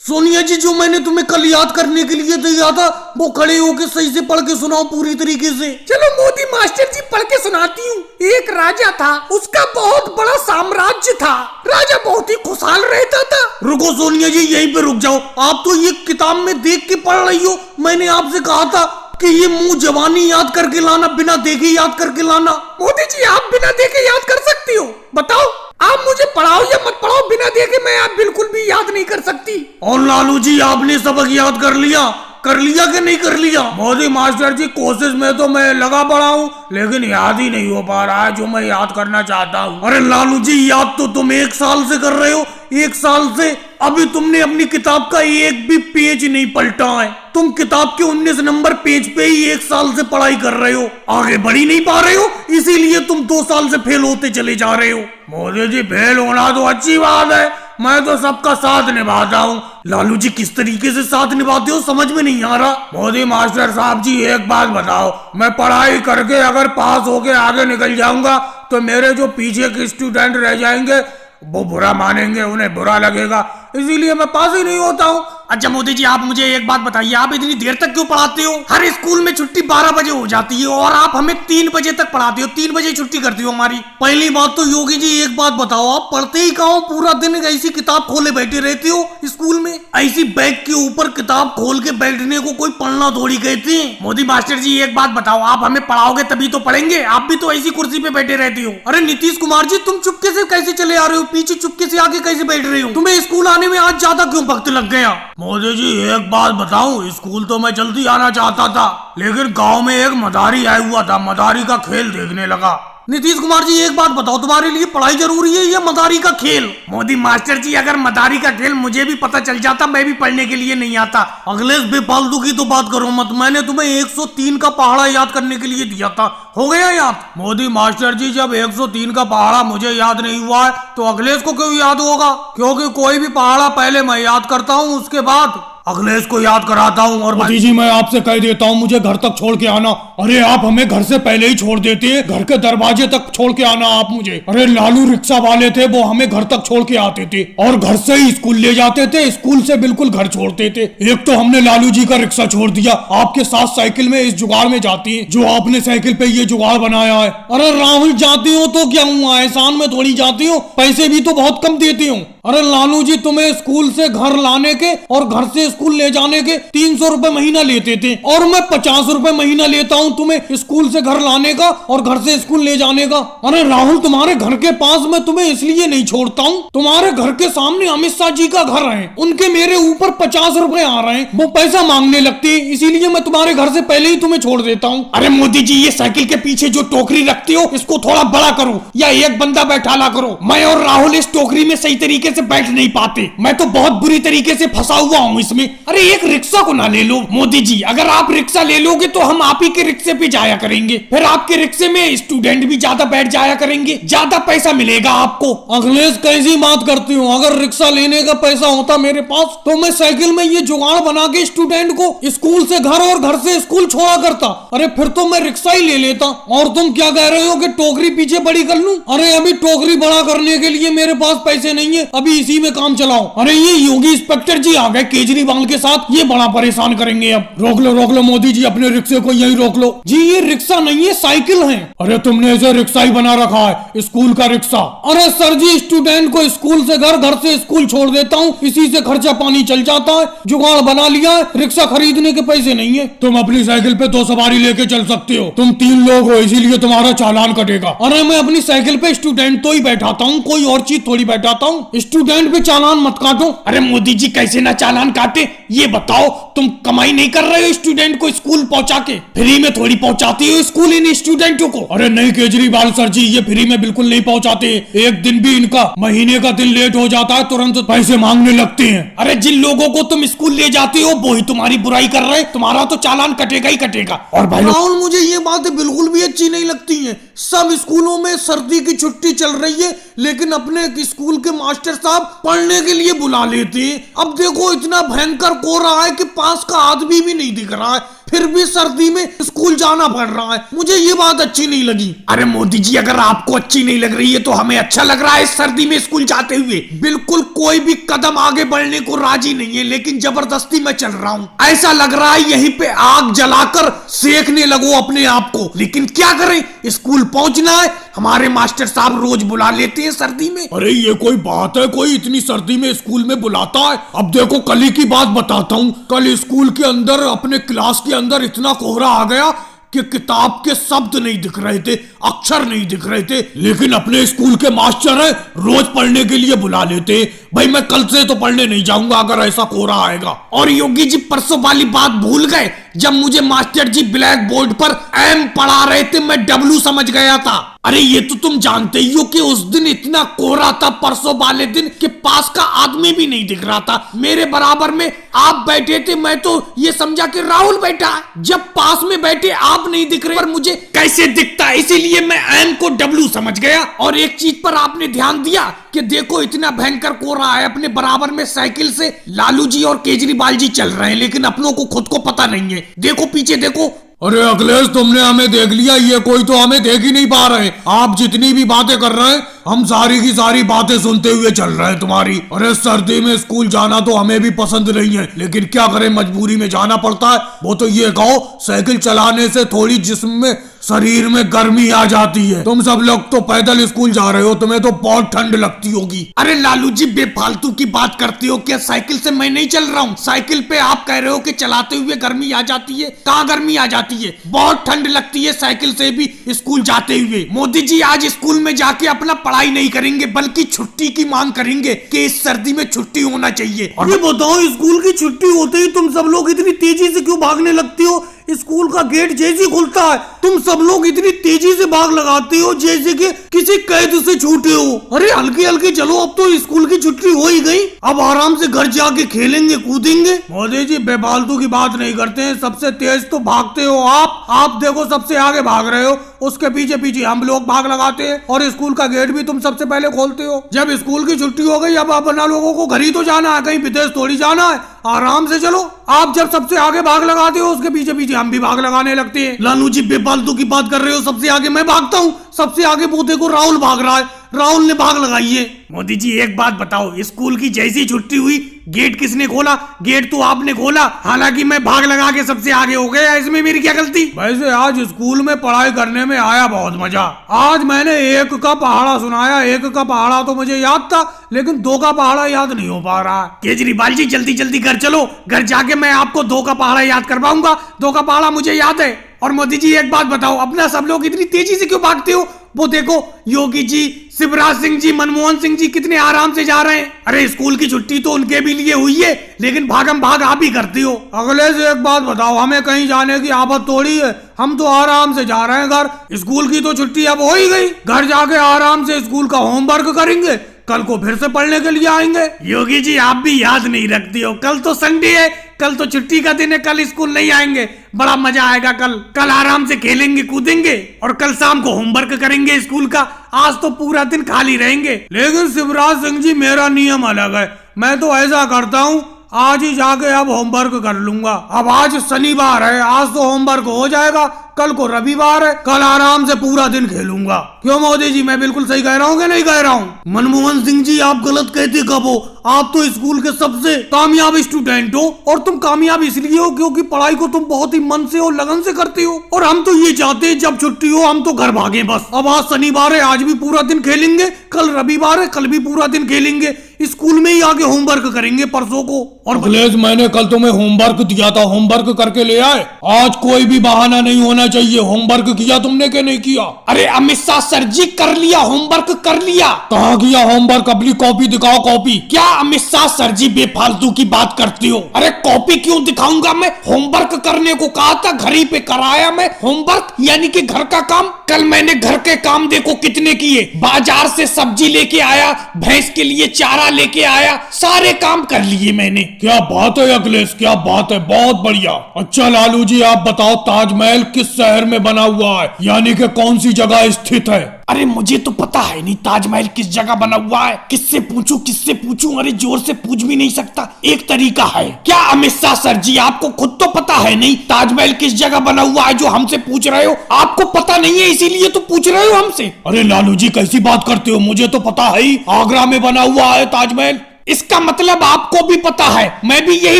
सोनिया जी, जो मैंने तुम्हें कल याद करने के लिए दिया था वो खड़े होके सही से पढ़ के सुनाओ पूरी तरीके से। चलो मोदी मास्टर जी पढ़ के सुनाती हूँ। एक राजा था, उसका बहुत बड़ा साम्राज्य था। राजा बहुत ही खुशहाल रहता था। रुको सोनिया जी, यहीं पे रुक जाओ। आप तो ये किताब में देख के पढ़ रही हो। मैंने आपसे कहा था कि ये मुंह जवानी याद करके लाना, बिना देखे याद करके लाना। मोदी जी आप बिना देखे याद कर सकती हो? बताओ, आप मुझे पढ़ाओ या मत पढ़ाओ, बिना देखे मैं आप बिल्कुल भी याद नहीं कर सकती। और लालू जी, आपने सबक याद कर लिया कि नहीं कर लिया? मोदी मास्टर जी, कोशिश में तो मैं लगा पड़ा हूँ, लेकिन याद ही नहीं हो पा रहा है जो मैं याद करना चाहता हूँ। अरे लालू जी, याद तो तुम 1 साल से कर रहे हो। 1 साल से अभी तुमने अपनी किताब का एक भी पेज नहीं पलटा है। तुम किताब के 19 नंबर पेज पे ही 1 साल से पढ़ाई कर रहे हो, आगे बढ़ ही नहीं पा रहे हो। इसीलिए तुम 2 साल से फेल होते चले जा रहे हो। मोदी जी, फेल होना तो अच्छी बात है, मैं तो सबका साथ निभाता हूँ। लालू जी, किस तरीके से साथ निभाते हो समझ में नहीं आ रहा। मोदी मास्टर साहब जी, एक बात बताओ, मैं पढ़ाई करके अगर पास होके आगे निकल जाऊंगा तो मेरे जो पीछे के स्टूडेंट रह जाएंगे वो बुरा मानेंगे, उन्हें बुरा लगेगा, इसीलिए मैं पास ही नहीं होता हूँ। अच्छा मोदी जी, आप मुझे एक बात बताइए, आप इतनी देर तक क्यों पढ़ाते हो? हर स्कूल में छुट्टी 12 बजे हो जाती है और आप हमें 3 बजे तक पढ़ाते हो। 3 बजे छुट्टी करती हो हमारी। पहली बात तो योगी जी, एक बात बताओ, आप पढ़ते ही कहाँ हो? पूरा दिन ऐसी किताब खोले बैठे रहते हो स्कूल में। ऐसी बैग के ऊपर किताब खोल के बैठने को कोई पढ़ना थोड़ी कहते हैं। मोदी मास्टर जी, एक बात बताओ, आप हमें पढ़ाओगे तभी तो पढ़ेंगे। आप भी तो ऐसी कुर्सी पे बैठे रहती हो। अरे नीतीश कुमार जी, तुम चुपके से कैसे चले आ रहे हो? पीछे चुपके से आगे कैसे बैठ रहे हो? तुम्हें स्कूल आने में आज ज्यादा क्यों वक्त लग गया? मोदी जी, एक बात बताऊं, स्कूल तो मैं जल्दी आना चाहता था, लेकिन गांव में एक मदारी आया हुआ था, मदारी का खेल देखने लगा। नीतीश कुमार जी, एक बात बताओ, तुम्हारे लिए पढ़ाई जरूरी है या मदारी का खेल? मोदी मास्टर जी, अगर मदारी का खेल मुझे भी पता चल जाता, मैं भी पढ़ने के लिए नहीं आता। अखिलेश, बेफालतू की तो बात करो मत। मैंने तुम्हें 103 का पहाड़ा याद करने के लिए दिया था, हो गया याद? मोदी मास्टर जी, जब 103 का पहाड़ा मुझे याद नहीं हुआ है तो अखिलेश को क्यों याद होगा? क्योंकि कोई भी पहाड़ा पहले मैं याद करता हूँ, उसके बाद अखिलेश को याद कराता हूँ। और मोदी जी, मैं आपसे कह देता हूँ, मुझे घर तक छोड़ के आना। अरे आप हमें घर से पहले ही छोड़ देते हैं, घर के दरवाजे तक छोड़ के आना आप मुझे। अरे लालू रिक्शा वाले थे, वो हमें घर तक छोड़ के आते थे और घर से ही स्कूल ले जाते थे, स्कूल से बिल्कुल घर छोड़ते थे। एक तो हमने लालू जी का रिक्शा छोड़ दिया, आपके साथ साइकिल में इस जुगाड़ में जाती है जो आपने साइकिल पे ये जुगाड़ बनाया है। अरे राहुल, जाती हो तो क्या हुआ, एहसान में थोड़ी जाती हो, पैसे भी तो बहुत कम देती हूँ। अरे लालू जी, तुम्हें स्कूल से घर लाने के और घर से स्कूल ले जाने के 300 रुपए महीना लेते थे और मैं 50 रुपए महीना लेता हूँ तुम्हें स्कूल से घर लाने का और घर से स्कूल ले जाने का। अरे राहुल, तुम्हारे घर के पास मैं तुम्हें इसलिए नहीं छोड़ता हूँ, तुम्हारे घर के सामने अमित शाह जी का घर है, उनके मेरे ऊपर 50 रुपए आ रहे हैं, वो पैसा मांगने लगते हैं, इसीलिए मैं तुम्हारे घर से पहले ही तुम्हें छोड़ देता हूँ। अरे मोदी जी, ये साइकिल के पीछे जो टोकरी रखते हो इसको थोड़ा बड़ा करो या एक बंदा बैठा ला करो। मैं और राहुल इस टोकरी में सही तरीके से बैठ नहीं पाते, मैं तो बहुत बुरी तरीके से फंसा हुआ हूँ इसमें। अरे एक रिक्शा को ना ले लो मोदी जी, अगर आप रिक्शा ले लोगे तो हम आप ही के रिक्शे पे जाया करेंगे, फिर आपके रिक्शे में स्टूडेंट भी ज्यादा बैठ जाया करेंगे, ज्यादा पैसा मिलेगा आपको। अखिलेश, कैसी बात करती हूँ? अगर रिक्शा लेने का पैसा होता मेरे पास तो मैं साइकिल में ये जुगाड़ बना के स्टूडेंट को स्कूल से घर और घर से स्कूल छोड़ा करता। अरे फिर तो मैं रिक्शा ही ले लेता। और तुम क्या कह रहे हो कि टोकरी पीछे बड़ी कर लूं? अरे अभी टोकरी बड़ा करने के लिए मेरे पास पैसे नहीं है, अभी इसी में काम चलाओ। अरे ये योगी इंस्पेक्टर जी आ गए केजरीवाल के साथ, ये बड़ा परेशान करेंगे अब। रोक लो मोदी जी, अपने रिक्शे को यही रोक लो। जी, ये रिक्शा नहीं है, साइकिल है। अरे तुमने इसे रिक्शा ही बना रखा है, स्कूल का रिक्शा। अरे सर जी, स्टूडेंट को स्कूल से घर, घर से स्कूल छोड़ देता हूँ, इसी से खर्चा पानी चल जाता है, जुगाड़ बना लिया है, रिक्शा खरीदने के पैसे नहीं है। तुम अपनी साइकिल पे 2 सवारी लेके चल सकते हो, तुम 3 लोग हो, इसीलिए तुम्हारा चालान कटेगा। अरे मैं अपनी साइकिल पे स्टूडेंट तो ही बैठाता हूँ, कोई और चीज थोड़ी बैठाता हूँ, स्टूडेंट पे चालान मत काटो। अरे मोदी जी, कैसे ना चालान काटे, ये बताओ, तुम कमाई नहीं कर रहे हो स्टूडेंट को स्कूल पहुंचा के? फ्री में थोड़ी पहुंचाती हो स्कूल इन स्टूडेंटों को। अरे नहीं केजरीवाल सर जी, ये फ्री में बिल्कुल नहीं पहुंचाते, एक दिन भी इनका महीने का दिन लेट हो जाता है तुरंत पैसे मांगने लगते हैं। अरे जिन लोगों को तुम स्कूल ले जाते हो वो ही तुम्हारी बुराई कर रहे हैं, तुम्हारा तो चालान कटेगा ही कटेगा। और भाई राहुल, मुझे ये बातें बिल्कुल भी अच्छी नहीं लगती हैं। सब स्कूलों में सर्दी की छुट्टी चल रही है, लेकिन अपने स्कूल के मास्टर साहब पढ़ने के लिए बुला लेते हैं। अब देखो, इतना भयंकर कोहरा है कि पास का आदमी भी नहीं दिख रहा है, फिर भी सर्दी में स्कूल जाना पड़ रहा है। मुझे ये बात अच्छी नहीं लगी। अरे मोदी जी, अगर आपको अच्छी नहीं लग रही है तो हमें अच्छा लग रहा है इस सर्दी में स्कूल जाते हुए। बिल्कुल कोई भी कदम आगे बढ़ने को राजी नहीं है, लेकिन जबरदस्ती मैं चल रहा हूँ। ऐसा लग रहा है यहीं पे आग जलाकर सेकने लगो अपने आप को, लेकिन क्या करें, स्कूल पहुंचना है। हमारे मास्टर साहब रोज बुला लेते हैं सर्दी में। अरे ये कोई बात है, कोई इतनी सर्दी में स्कूल में बुलाता है? अब देखो कल ही की बात बताता हूँ। कल स्कूल के अंदर अपने क्लास के अंदर इतना कोहरा आ गया कि किताब के शब्द नहीं दिख रहे थे, अक्षर नहीं दिख रहे थे। लेकिन अपने स्कूल के मास्टर है, रोज पढ़ने के लिए बुला लेते। भाई मैं कल से तो पढ़ने नहीं जाऊंगा अगर ऐसा कोहरा आएगा। और योगी जी परसों वाली बात भूल गए जब मुझे मास्टर जी ब्लैक बोर्ड पर एम पढ़ा रहे थे, मैं डब्ल्यू समझ गया था। अरे ये तो तुम जानते ही हो कि उस दिन इतना कोहरा था परसों वाले दिन कि पास का आदमी भी नहीं दिख रहा था। मेरे बराबर में आप बैठे थे, मैं तो ये समझा कि राहुल बैठा। जब पास में बैठे आप नहीं दिख रहे, पर मुझे कैसे दिखता, इसीलिए मैं एम को डब्ल्यू समझ गया। और एक चीज पर आपने ध्यान दिया कि देखो इतना भयंकर कोहरा है, अपने बराबर में साइकिल से लालू जी और केजरीवाल जी चल रहे हैं, लेकिन अपनों को खुद को पता नहीं है। देखो पीछे देखो। अरे अखिलेश, तुमने हमें देख लिया, ये कोई तो हमें देख ही नहीं पा रहे। आप जितनी भी बातें कर रहे हैं, हम सारी की सारी बातें सुनते हुए चल रहे हैं तुम्हारी। अरे सर्दी में स्कूल जाना तो हमें भी पसंद नहीं है, लेकिन क्या करें, मजबूरी में जाना पड़ता है। वो तो ये कहो, साइकिल चलाने से थोड़ी जिस्म में, शरीर में गर्मी आ जाती है। तुम सब लोग तो पैदल स्कूल जा रहे हो, तुम्हें तो बहुत ठंड लगती होगी। अरे लालू जी बेफालतू की बात करते हो क्या? साइकिल से मैं नहीं चल रहा हूँ। साइकिल पे आप कह रहे हो कि चलाते हुए गर्मी आ जाती है। कहाँ गर्मी आ जाती है? बहुत ठंड लगती है साइकिल से भी स्कूल जाते हुए। मोदी जी आज स्कूल में जाके अपना पढ़ाई नहीं करेंगे, बल्कि छुट्टी की मांग करेंगे कि इस सर्दी में छुट्टी होना चाहिए। और ये बताओ, स्कूल की छुट्टी होते ही तुम सब लोग इतनी तेजी से क्यों भागने लगती हो? स्कूल का गेट जैसे ही खुलता है तुम सब लोग इतनी तेजी से भाग लगाते हो जैसे कि किसी कैद से छूटे हो। अरे हल्के हल्के चलो, अब तो स्कूल की छुट्टी हो ही गई, अब आराम से घर जाके खेलेंगे कूदेंगे। मोदी जी बेफालतू की बात नहीं करते हैं, सबसे तेज तो भागते हो आप देखो सबसे आगे भाग रहे हो, उसके पीछे पीछे हम लोग भाग लगाते हैं, और स्कूल का गेट भी तुम सबसे पहले खोलते हो। जब स्कूल की छुट्टी हो गई, अब अपना लोगों को घर ही तो जाना है, कहीं विदेश थोड़ी जाना है, आराम से चलो। आप जब सबसे आगे भाग लगाते हो, उसके पीछे पीछे हम भी भाग लगाने लगते हैं। लालू जी बेफालतू की बात कर रहे हो, सबसे आगे मैं भागता हूँ, सबसे आगे वो देखो राहुल भाग रहा है, राहुल ने भाग लगाई है। मोदी जी एक बात बताओ, स्कूल की जैसी छुट्टी हुई गेट किसने खोला? गेट तो आपने खोला, हालांकि मैं भाग लगा के सबसे आगे हो गया, इसमें मेरी क्या गलती? वैसे आज स्कूल में पढ़ाई करने में आया बहुत मजा। आज मैंने 1 का पहाड़ा सुनाया, 1 का पहाड़ा तो मुझे याद था, लेकिन 2 का पहाड़ा याद नहीं हो पा रहा। केजरीवाल जी जल्दी जल्दी घर चलो, घर जाके मैं आपको 2 का पहाड़ा याद करवाऊंगा। 2 का पहाड़ा मुझे याद है। और मोदी जी एक बात बताओ, अपना सब लोग इतनी तेजी से क्यों भागते हो? वो देखो योगी जी, शिवराज सिंह जी, मनमोहन सिंह जी कितने आराम से जा रहे हैं। अरे स्कूल की छुट्टी तो उनके भी लिए हुई है, लेकिन भागम भाग आप ही करते हो। अगले से एक बात बताओ, हमें कहीं जाने की आफत थोड़ी है, हम तो आराम से जा रहे हैं घर। स्कूल की तो छुट्टी अब हो ही गई, घर जाके आराम से स्कूल का होमवर्क करेंगे, कल को फिर से पढ़ने के लिए आएंगे। योगी जी आप भी याद नहीं रखती हो, कल तो संडे है, कल तो छुट्टी का दिन है, कल स्कूल नहीं आएंगे, बड़ा मजा आएगा। कल आराम से खेलेंगे कूदेंगे, और कल शाम को होमवर्क करेंगे स्कूल का। आज तो पूरा दिन खाली रहेंगे। लेकिन शिवराज सिंह जी मेरा नियम अलग है, मैं तो ऐसा करता हूँ, आज ही जाके अब होमवर्क कर लूंगा। अब आज शनिवार है, आज तो होमवर्क हो जाएगा, कल को रविवार है, कल आराम से पूरा दिन खेलूंगा। क्यों मोदी जी, मैं बिल्कुल सही कह रहा हूँ कि नहीं कह रहा हूँ? मनमोहन सिंह जी आप गलत कहते कब हो? आप तो स्कूल के सबसे कामयाब स्टूडेंट हो, और तुम कामयाब इसलिए हो क्योंकि पढ़ाई को तुम बहुत ही मन से और लगन से करते हो। और हम तो ये चाहते हैं जब छुट्टी हो हम तो घर भागे बस। अब आज शनिवार है, आज भी पूरा दिन खेलेंगे, कल रविवार है, कल भी पूरा दिन खेलेंगे, स्कूल में ही आके होमवर्क करेंगे परसों को। और अखिलेश, मैंने कल तुम्हें होमवर्क दिया था, होमवर्क करके ले आए। आज कोई भी बहाना नहीं होना चाहिए, होमवर्क किया तुमने कि नहीं किया? अरे अमित शाह सर जी कर लिया, होमवर्क कर लिया। कहाँ किया होमवर्क? अपनी कॉपी दिखाओ, कॉपी। क्या अमित शाह सर जी बेफालतू की बात करती हो? अरे कॉपी क्यों दिखाऊंगा मैं, होमवर्क करने को कहा था, घर ही पे कराया मैं होमवर्क, यानी कि घर का काम। कल मैंने घर के काम देखो कितने किए, बाजार से सब्जी लेके आया, भैंस के लिए चारा बड़ा लेके आया, सारे काम कर लिए मैंने। क्या बात है अखिलेश, क्या बात है, बहुत बढ़िया। अच्छा लालू जी आप बताओ, ताजमहल किस शहर में बना हुआ है, यानी कि कौन सी जगह स्थित है? अरे मुझे तो पता है नहीं ताजमहल किस जगह बना हुआ है, किससे पूछूं? अरे जोर से पूछ भी नहीं सकता, एक तरीका है। क्या अमित शाह सर जी आपको खुद तो पता है नहीं ताजमहल किस जगह बना हुआ है, जो हमसे पूछ रहे हो? आपको पता नहीं है इसीलिए तो पूछ रहे हो हमसे। अरे लालू जी कैसी बात करते हो, मुझे तो पता है ही, आगरा में बना हुआ है ताजमहल। इसका मतलब आपको भी पता है, मैं भी यही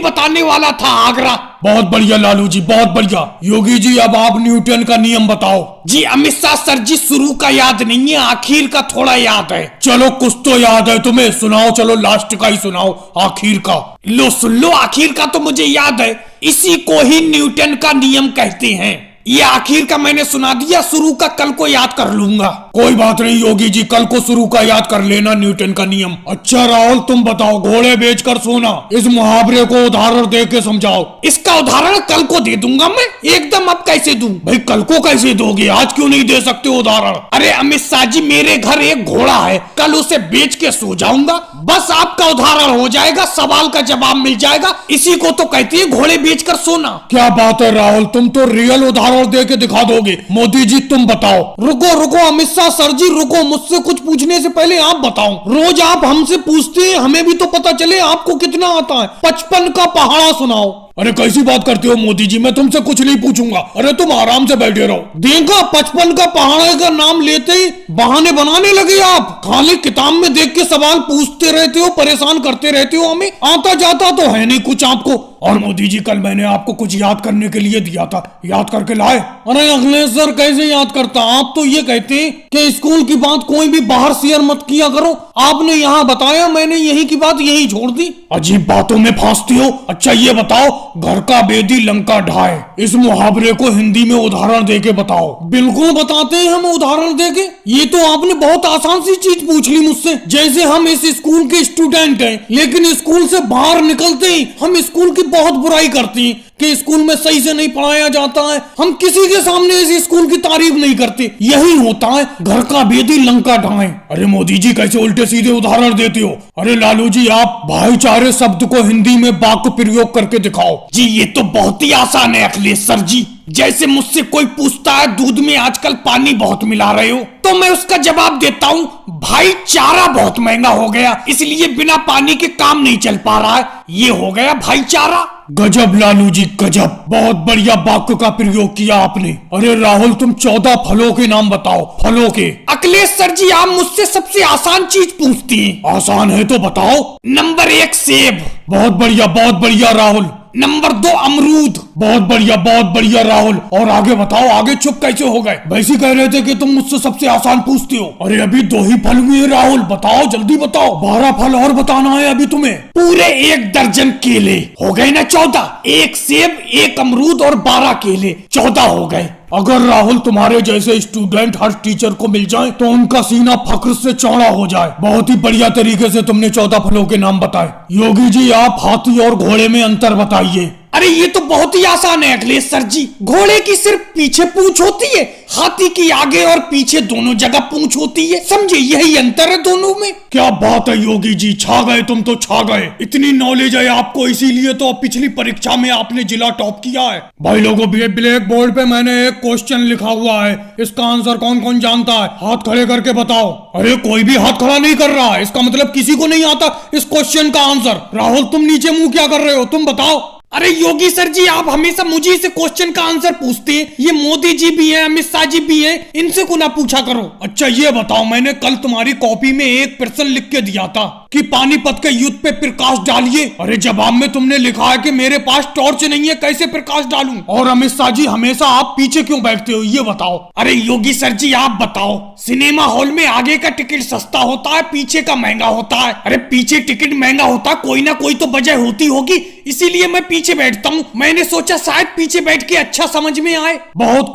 बताने वाला था, आगरा। बहुत बढ़िया लालू जी, बहुत बढ़िया। योगी जी अब आप न्यूटन का नियम बताओ। जी अमित शाह सर जी, शुरू का याद नहीं है, आखिर का थोड़ा याद है। चलो कुछ तो याद है तुम्हें, सुनाओ, चलो लास्ट का ही सुनाओ, आखिर का। लो सुन लो, आखिर का तो मुझे याद है, इसी को ही न्यूटन का नियम कहते हैं। ये आखिर का मैंने सुना दिया, शुरू का कल को याद कर लूंगा। कोई बात नहीं योगी जी, कल को शुरू का याद कर लेना न्यूटन का नियम। अच्छा राहुल तुम बताओ, घोड़े बेचकर सोना, इस मुहावरे को उदाहरण दे के समझाओ। इसका उदाहरण कल को दे दूंगा मैं, एकदम। अब कैसे दूं? भाई कल को कैसे दोगे, आज क्यों नहीं दे सकते उदाहरण? अरे अमित शाह जी, मेरे घर एक घोड़ा है, कल उसे बेच के सो जाऊंगा, बस आपका उदाहरण हो जाएगा, सवाल का जवाब मिल जाएगा। इसी को तो कहते हैं घोड़े बेचकर सोना। क्या बात है राहुल, तुम तो रियल उदाहरण दे के दिखा दोगे। मोदी जी तुम बताओ। रुको अमित शाह सर जी, रुको, मुझसे कुछ पूछने से पहले आप बताओ। रोज आप हमसे पूछते हैं, हमें भी तो पता चले आपको कितना आता है। 55 का पहाड़ा सुनाओ। अरे कैसी बात करते हो मोदी जी, मैं तुमसे कुछ नहीं पूछूंगा, अरे तुम आराम से बैठे रहो। देखा, 55 का पहाड़े का नाम लेते ही बहाने बनाने लगे आप। खाली किताब में देख के सवाल पूछते रहते हो, परेशान करते रहते हो हमें, आता जाता तो है नहीं कुछ आपको। और मोदी जी कल मैंने आपको कुछ याद करने के लिए दिया था, याद करके लाए? अरे अखिलेश सर कैसे याद करता, आप तो ये कहते हैं कि स्कूल की बात कोई भी बाहर शेयर मत किया करो। आपने यहाँ बताया, मैंने यही की बात यही छोड़ दी। अजीब बातों में फांसती हो। अच्छा ये बताओ, घर का बेदी लंका ढाए, इस मुहावरे को हिंदी में उदाहरण देके बताओ। बिल्कुल बताते हैं हम उदाहरण देके। ये तो आपने बहुत आसान सी चीज पूछ ली मुझसे, जैसे हम इस स्कूल के स्टूडेंट हैं, लेकिन स्कूल से बाहर निकलते ही हम स्कूल की बहुत बुराई करते हैं कि स्कूल में सही से नहीं पढ़ाया जाता है। हम किसी के सामने इस स्कूल की तारीफ नहीं करते। यही होता है घर का बेदी लंका ढाए। अरे मोदी जी कैसे उल्टे सीधे उदाहरण देते हो? अरे लालू जी आप भाईचारे शब्द को हिंदी में वाक्य प्रयोग करके दिखाओ। जी ये तो बहुत ही आसान है अखिलेश सर जी। जैसे मुझसे कोई पूछता है दूध में आजकल पानी बहुत मिला रहे हो, तो मैं उसका जवाब देता हूँ भाईचारा बहुत महंगा हो गया, इसलिए बिना पानी के काम नहीं चल पा रहा है। ये हो गया भाईचारा। गजब लालू जी गजब, बहुत बढ़िया वाक्य का प्रयोग किया आपने। अरे राहुल तुम 14 फलों के नाम बताओ, फलों के। अखिलेश सर जी आप मुझसे सबसे आसान चीज पूछती हैं। आसान है तो बताओ। नंबर 1 सेब। बहुत बढ़िया राहुल। नंबर 2 अमरूद। बहुत बढ़िया राहुल। और आगे बताओ, आगे चुप कैसे हो गए? वैसे कह रहे थे कि तुम मुझसे सबसे आसान पूछते हो। अरे अभी 2 ही फल हुए राहुल, बताओ जल्दी बताओ। 12 फल और बताना है अभी तुम्हें। पूरे 1 दर्जन केले हो गए ना 14। 1 सेब, 1 अमरूद और 12 केले, 14 हो गए। अगर राहुल तुम्हारे जैसे स्टूडेंट हर टीचर को मिल जाए तो उनका सीना फख्र से चौड़ा हो जाए। बहुत ही बढ़िया तरीके से तुमने 14 फलों के नाम बताए। योगी जी आप हाथी और घोड़े में अंतर बताइए। अरे ये तो बहुत ही आसान है अखिलेश सर जी। घोड़े की सिर्फ पीछे पूंछ होती है, हाथी की आगे और पीछे दोनों जगह पूंछ होती है, समझे? यही अंतर है दोनों में। क्या बात है योगी जी, छा गए तुम तो, छा गए। इतनी नॉलेज है आपको, इसीलिए तो पिछली परीक्षा में आपने जिला टॉप किया है। भाई लोगों ब्लैक बोर्ड पे मैंने एक क्वेश्चन लिखा हुआ है, इसका आंसर कौन कौन जानता है? हाथ खड़े करके बताओ। अरे कोई भी हाथ खड़ा नहीं कर रहा है, इसका मतलब किसी को नहीं आता इस क्वेश्चन का आंसर। राहुल तुम नीचे मुंह क्या कर रहे हो, तुम बताओ। अरे योगी सर जी आप हमेशा मुझे से क्वेश्चन का आंसर पूछते हैं, ये मोदी जी भी हैं, अमित शाह जी भी हैं, इनसे को ना पूछा करो। अच्छा ये बताओ, मैंने कल तुम्हारी कॉपी में एक प्रश्न लिख के दिया था कि पानीपत के युद्ध पे प्रकाश डालिए। अरे जवाब में तुमने लिखा है कि मेरे पास टॉर्च नहीं है, कैसे प्रकाश डालूं? और अमित शाह जी हमेशा आप पीछे क्यों बैठते हो, ये बताओ। अरे योगी सर जी आप बताओ, सिनेमा हॉल में आगे का टिकट सस्ता होता है, पीछे का महंगा होता है। अरे पीछे टिकट महंगा होता है, कोई ना कोई तो वजह होती होगी, इसीलिए मैं पीछे बैठता हूँ। मैंने सोचा शायद पीछे बैठ के अच्छा समझ में आए। बहुत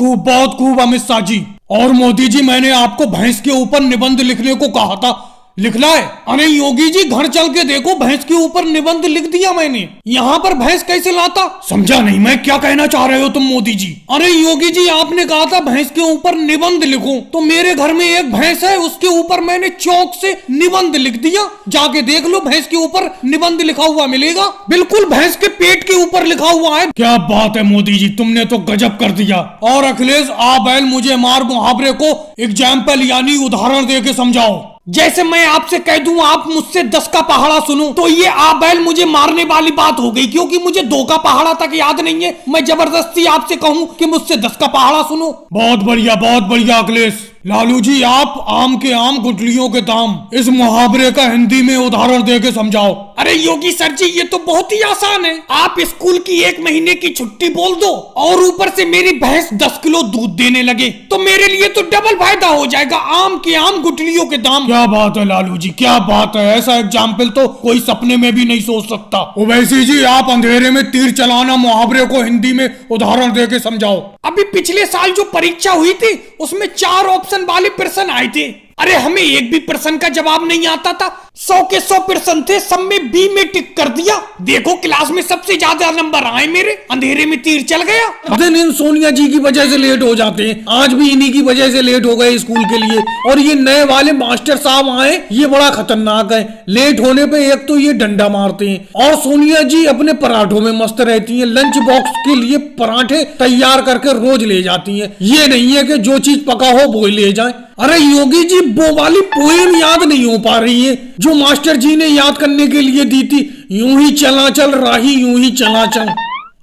खूब अमित शाह जी। और मोदी जी मैंने आपको भैंस के ऊपर निबंध लिखने को कहा था, लिख लाए? अरे योगी जी घर चल के देखो, भैंस के ऊपर निबंध लिख दिया मैंने। यहाँ पर भैंस कैसे लाता? समझा नहीं मैं, क्या कहना चाह रहे हो तुम मोदी जी? अरे योगी जी आपने कहा था भैंस के ऊपर निबंध लिखो, तो मेरे घर में एक भैंस है, उसके ऊपर मैंने चौक से निबंध लिख दिया। जाके देख लो, भैंस के ऊपर निबंध लिखा हुआ मिलेगा, बिल्कुल भैंस के पेट के ऊपर लिखा हुआ है। क्या बात है मोदी जी, तुमने तो गजब कर दिया। और अखिलेश आ बैल मुझे मार मुहावरे को एग्जाम्पल यानी उदाहरण दे के समझाओ। जैसे मैं आपसे कह दूं आप मुझसे 10 का पहाड़ा सुनो, तो ये आ बैल मुझे मारने वाली बात हो गई, क्योंकि मुझे 2 का पहाड़ा तक याद नहीं है। मैं जबरदस्ती आपसे कहूं कि मुझसे 10 का पहाड़ा सुनो। बहुत बढ़िया अखिलेश। लालू जी आप आम के आम गुठलियों के दाम, इस मुहावरे का हिंदी में उदाहरण दे के समझाओ। अरे योगी सर जी ये तो बहुत ही आसान है। आप स्कूल की 1 महीने की छुट्टी बोल दो और ऊपर से मेरी भैंस 10 किलो दूध देने लगे, तो मेरे लिए तो डबल फायदा हो जाएगा। आम के आम गुठलियों के दाम। क्या बात है लालू जी, क्या बात है। ऐसा एग्जाम्पल तो कोई सपने में भी नहीं सोच सकता। ओवैसी जी आप अंधेरे में तीर चलाना मुहावरे को हिंदी में उदाहरण दे के समझाओ। अभी पिछले साल जो परीक्षा हुई थी उसमें 4 ऑप्शन वाले प्रश्न आए थे। अरे हमें एक भी प्रश्न का जवाब नहीं आता था। 100 के 100 प्रश्न थे, सब में बी में टिक कर दिया। देखो क्लास में सबसे ज्यादा नंबर आए मेरे। अंधेरे में तीर चल गया। दिन इन सोनिया जी की वजह से लेट हो जाते हैं, आज भी इन्हीं की वजह से लेट हो गए स्कूल के लिए। और ये नए वाले मास्टर साहब आए, ये बड़ा खतरनाक है। लेट होने पे एक तो ये डंडा मारते हैं, और सोनिया जी अपने पराठों में मस्त रहती हैं। लंच बॉक्स के लिए पराठे तैयार करके रोज ले जाती हैं। ये नहीं है कि जो चीज पका हो वो ले जाए। अरे योगी जी वो वाली पोएम याद नहीं हो पा रही है जो मास्टर जी ने याद करने के लिए दी थी, यूं ही चला चल राही यूं ही चला चल।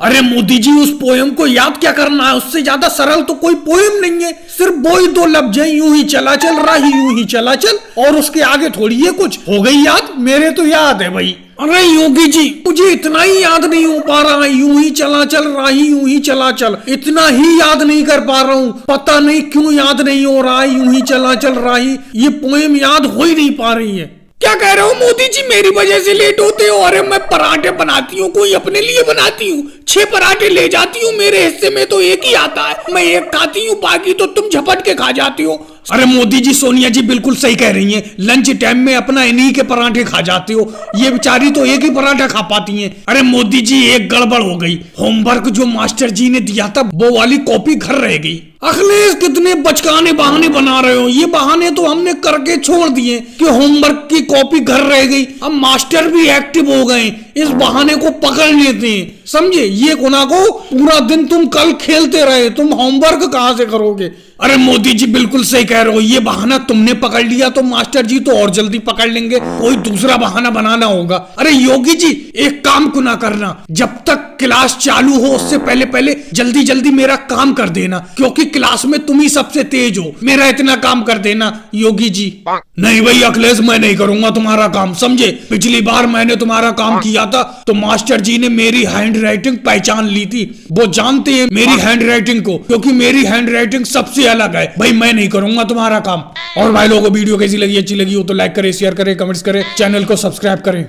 अरे मोदी जी उस पोएम को याद क्या करना है, उससे ज्यादा सरल तो कोई पोएम नहीं है। सिर्फ वो ही 2 लफ्ज हैं, यूं ही चला चल राही यूं ही चला चल, और उसके आगे थोड़ी है कुछ। हो गई याद? मेरे तो याद है भाई। अरे योगी जी मुझे इतना ही याद नहीं हो पा रहा है, यूं ही चला चल राही यूं ही चला चल, इतना ही याद नहीं कर पा रहा हूँ। पता नहीं क्यों याद नहीं हो रहा है, यूं ही चला चल राही ये पोएम याद हो ही नहीं पा रही है। क्या कह रहे हो मोदी जी, मेरी वजह से लेट होते हो? अरे मैं पराठे बनाती हूँ, कोई अपने लिए बनाती हूँ, 6 पराठे ले जाती हूँ, मेरे हिस्से में तो एक ही आता है, मैं एक खाती हूँ, बाकी तो तुम झपट के खा जाती हो। अरे मोदी जी सोनिया जी बिल्कुल सही कह रही हैं, लंच टाइम में अपना इन्हीं के पराठे खा जाते हो, ये बेचारी तो एक ही पराठा खा पाती हैं। अरे मोदी जी एक गड़बड़ हो गई, होमवर्क जो मास्टर जी ने दिया था वो वाली कॉपी घर रह गई। अखिलेश कितने बचकाने बहाने बना रहे हो, ये बहाने तो हमने करके छोड़ दिए कि होमवर्क की कॉपी घर रह गई। अब मास्टर भी एक्टिव हो गए, इस बहाने को पकड़ लेते हैं, समझे। ये गुना को पूरा दिन तुम कल खेलते रहे, तुम होमवर्क कहां से करोगे। अरे मोदी जी बिल्कुल सही कह रहे हो, ये बहाना तुमने पकड़ लिया तो मास्टर जी तो और जल्दी पकड़ लेंगे, कोई दूसरा बहाना बनाना होगा। अरे योगी जी एक काम को ना करना, जब तक क्लास चालू हो उससे पहले पहले जल्दी जल्दी मेरा काम कर देना, क्योंकि क्लास में तुम ही सबसे तेज हो, मेरा इतना काम कर देना योगी जी। नहीं भाई अखिलेश मैं नहीं करूंगा तुम्हारा काम, समझे। पिछली बार मैंने तुम्हारा काम किया था तो मास्टर जी ने मेरी हैंड राइटिंग पहचान ली थी, वो जानते हैं मेरी हैंड राइटिंग को, क्योंकि मेरी हैंड राइटिंग सबसे अलग है। भाई मैं नहीं करूंगा तुम्हारा काम। और भाई लोगों को वीडियो कैसी लगी, अच्छी लगी हो तो लाइक करें, शेयर करें, कमेंट्स करें, चैनल को सब्सक्राइब करें।